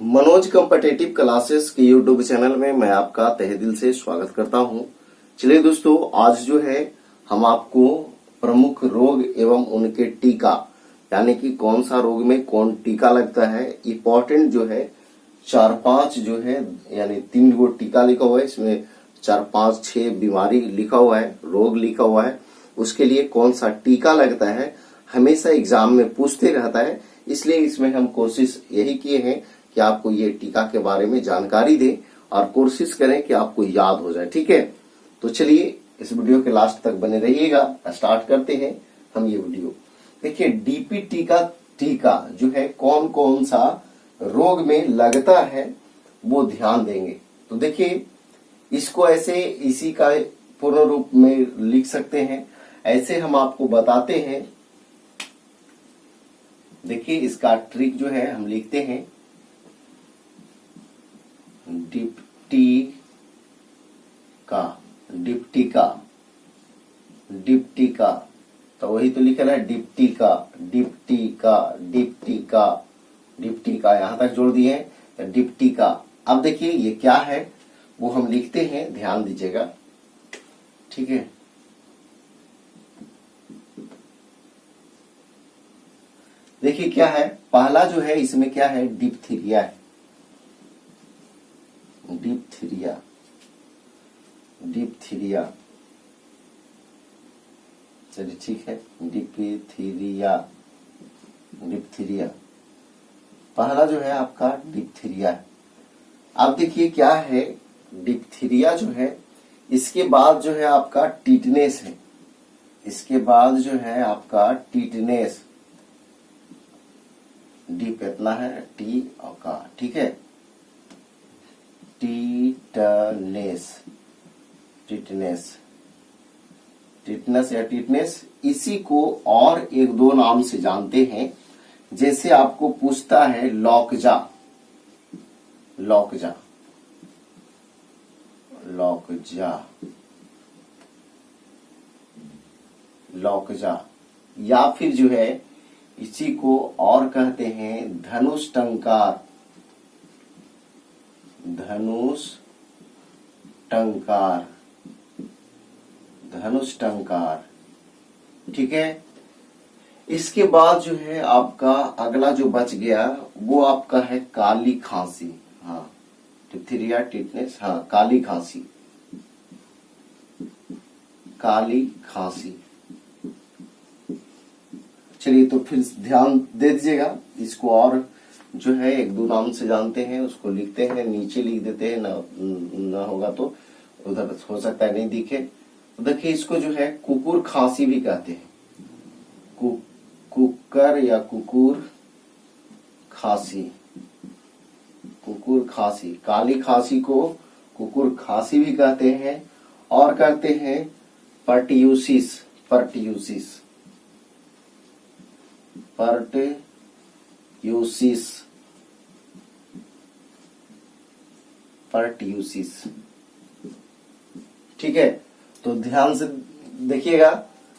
Manoj competitive classes के YouTube channel में मैं आपका तहे दिल से स्वागत करता हूं। चलिए दोस्तों, आज जो है हम आपको प्रमुख रोग एवं उनके टीका यानी कि कौन सा रोग में कौन टीका लगता है, इम्पोर्टेंट जो है 4-5 जो है यानी 3 गो टीका लिखा हुआ है, इसमें 4-5-6 बीमारी लिखा हुआ है, रोग लिखा हुआ है। उसके लिए कौन सा टीका लगता है हमेशा एग्जाम में पूछते रहता है, इसलिए इसमें हम कोशिश यही किए हैं कि आपको ये टीका के बारे में जानकारी दें और कोशिश करें कि आपको याद हो जाए। ठीक है, तो चलिए इस वीडियो के लास्ट तक बने रहिएगा। स्टार्ट करते हैं हम ये वीडियो। देखिए, डीपीटी का टीका जो है कौन कौन सा रोग में लगता है वो ध्यान देंगे। तो देखिए, इसको ऐसे इसी का पूर्ण रूप में लिख सकते हैं, ऐसे हम आपको बताते हैं। देखिए, इसका ट्रिक जो है हम लिखते हैं डिप्टिका, तो वही तो लिखा है डिप्टिका, यहां तक जोड़ दिए हैं डिप्टिका। अब देखिए ये क्या है वो हम लिखते हैं, ध्यान दीजिएगा। ठीक है, देखिए क्या है, पहला जो है इसमें क्या है, डिप्थीरिया है। डिप्थीरिया चलिए ठीक है, डिप्थीरिया पहला जो है आपका डिप्थीरिया है। अब देखिए क्या है, डिप्थीरिया जो है, इसके बाद जो है आपका टीटनेस है। इसके बाद जो है आपका टीटनेस, डीप इतना है, टी और का, ठीक है, टिटनेस या टिटनेस, इसी को और एक दो नाम से जानते हैं। जैसे आपको पूछता है लॉकजा, या फिर जो है इसी को और कहते हैं धनुष टंकार, ठीक है। इसके बाद जो है आपका अगला जो बच गया वो आपका है काली खांसी। हाँ, डिप्थीरिया, टिटनेस, हाँ, काली खांसी। चलिए, तो फिर ध्यान दे दीजिएगा। इसको और जो है एक दो नाम से जानते हैं, उसको लिखते हैं, नीचे लिख देते हैं, ना होगा तो उधर हो सकता है नहीं दिखे। तो देखिए, इसको जो है कुकुर खांसी भी कहते हैं, कुकर या कुकुर खांसी। काली खांसी को कुकुर खांसी भी कहते हैं, और कहते हैं पर्ट्यूसिस, ठीक है। तो ध्यान से देखिएगा,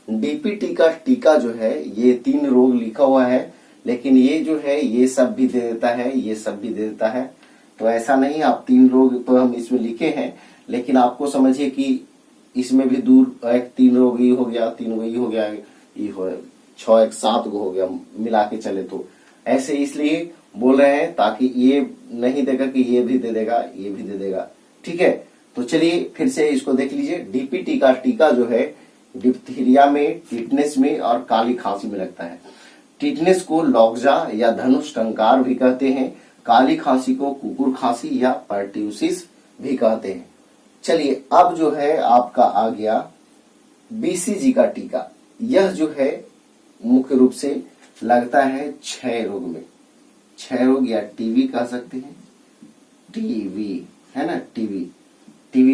डीपीटी का टीका जो है ये 3 रोग लिखा हुआ है, लेकिन ये जो है ये सब भी दे देता है, ये सब भी दे देता है। तो ऐसा नहीं, आप 3 रोग तो हम इसमें लिखे हैं, लेकिन आपको समझिए कि इसमें भी दूर एक 3 रोग ये हो गया, 3 ये हो गया, ये हो 6 एक 7 गो हो गया, मिला के चले तो ऐसे इसलिए बोल रहे हैं ताकि ये नहीं देगा कि ये भी दे देगा, ये भी दे देगा। ठीक है, तो चलिए फिर से इसको देख लीजिए। डीपीटी का टीका जो है डिप्थीरिया में, टिटनेस में और काली खांसी में लगता है। टिटनेस को लॉकजा या धनुष टंकार भी कहते हैं, काली खांसी को कुकुर खांसी या पर्ट्यूसिस भी कहते हैं। चलिए, अब जो है आपका आ गया बीसीजी का टीका। यह जो है मुख्य रूप से लगता है क्षय रोग में, क्षय रोग या टीवी कह सकते हैं, टीवी है ना, टीवी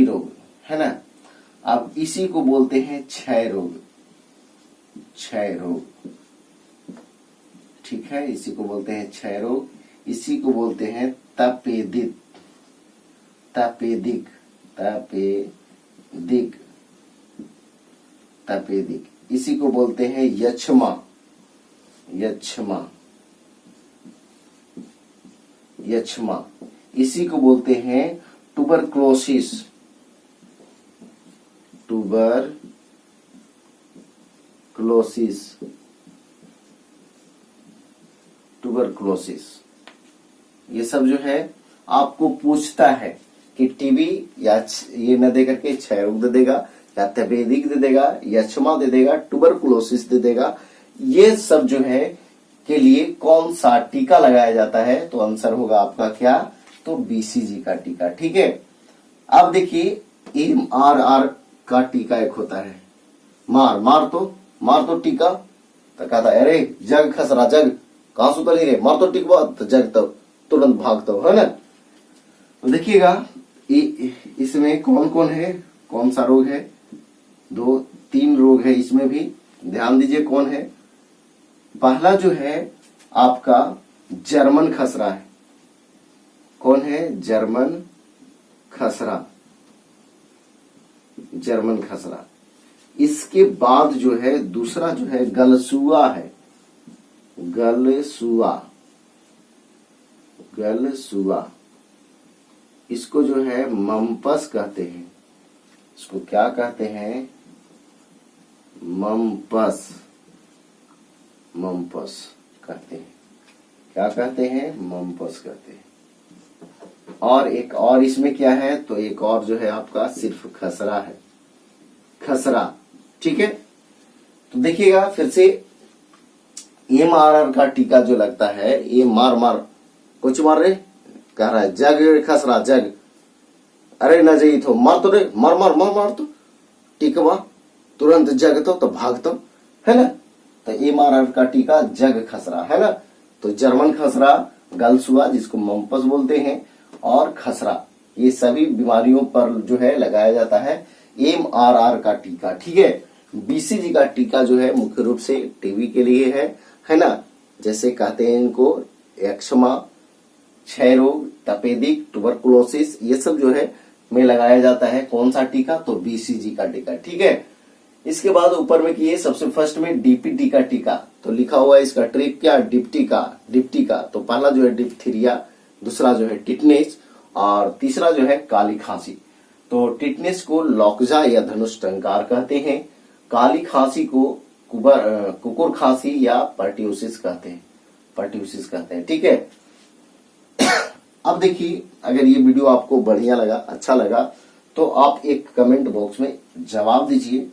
रोग है ना। अब इसी को बोलते हैं क्षय रोग, ठीक है, इसी को बोलते हैं क्षय रोग। इसी को बोलते हैं तपेदिक, इसी को बोलते हैं यक्ष्मा, यक्ष्मा, इसी को बोलते हैं ट्यूबरक्लोसिस। ट्यूबरक्लोसिस ये सब जो है आपको पूछता है कि टीबी या ये न दे करके क्षय रोग दे देगा, या तपेदिक दे देगा, यक्ष्मा दे देगा, ट्यूबरक्लोसिस दे देगा, ये सब जो है के लिए कौन सा टीका लगाया जाता है? तो आंसर होगा आपका क्या? तो बीसीजी का टीका। ठीक है, अब देखिए MRR का टीका एक होता है, मार तो टीका। तो कहता है अरे जग खसरा, जग कहां सुतल ही रे, मार तो टीकवा, तो जग तो तुरंत भागता है ना। तो देखिएगा इसमें कौन कौन है, कौन सा रोग है? 2-3 रोग है इसमें भी, ध्यान दीजिए कौन है। पहला जो है आपका जर्मन खसरा है। कौन है? जर्मन खसरा। इसके बाद जो है दूसरा जो है गलसुआ है, गलसुआ। इसको जो है मम्पस कहते हैं। इसको क्या कहते हैं? मम्पस कहते हैं। क्या कहते हैं? मम्पस कहते हैं। और एक और इसमें क्या है? तो एक और जो है आपका सिर्फ खसरा है, खसरा। ठीक है, तो देखिएगा फिर से MRR का टीका जो लगता है, ये मार कुछ मार रे कह रहा है, जग खसरा जग, अरे न जाइए तो मार तो रे, मार तो टीकवा, तुरंत जग तो भागतो, है ना। तो MRR का टीका जग खसरा है ना। तो जर्मन खसरा, गलसुआ जिसको मम्पस बोलते हैं, और खसरा, ये सभी बीमारियों पर जो है लगाया जाता है MRR का टीका। ठीक है, BCG का टीका जो है मुख्य रूप से टीबी के लिए है ना। जैसे कहते हैं इनको यक्ष्मा, क्षय रोग, तपेदिक, ट्यूबरकुलोसिस, ये सब जो है में लगाया जाता है कौन सा टीका? तो BCG का टीका। ठीक है, इसके बाद ऊपर में किए सबसे फर्स्ट में DPT का टीका, तो लिखा हुआ है इसका ट्रिक क्या? डिप्टी का। तो पहला जो है डिप्थीरिया, दूसरा जो है टिटनेस, और तीसरा जो है काली खांसी। तो टिटनेस को लॉकजा या धनुष टंकार कहते हैं, काली खांसी को कुकुर खांसी या पर्ट्यूसिस कहते हैं। ठीक है, अब देखिए अगर ये वीडियो आपको बढ़िया लगा, अच्छा लगा, तो आप एक कमेंट बॉक्स में जवाब दीजिए।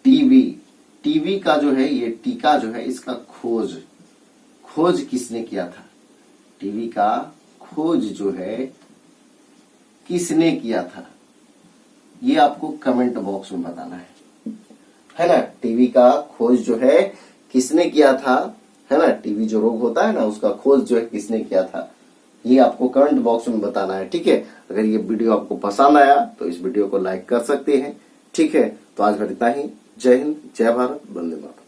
टीबी का जो है ये टीका जो है, इसका खोज किसने किया था? टीबी का खोज जो है किसने किया था, ये आपको कमेंट बॉक्स में बताना है ना। टीबी का खोज जो है किसने किया था, है ना। टीबी जो रोग होता है ना, उसका खोज जो है किसने किया था, ये आपको कमेंट बॉक्स में बताना है। ठीक है, अगर ये वीडियो आपको पसंद आया तो इस वीडियो को लाइक कर सकते हैं। ठीक है, तो आज भर इतना ही। जय हिंद, जय भारत, वंदे मातरम।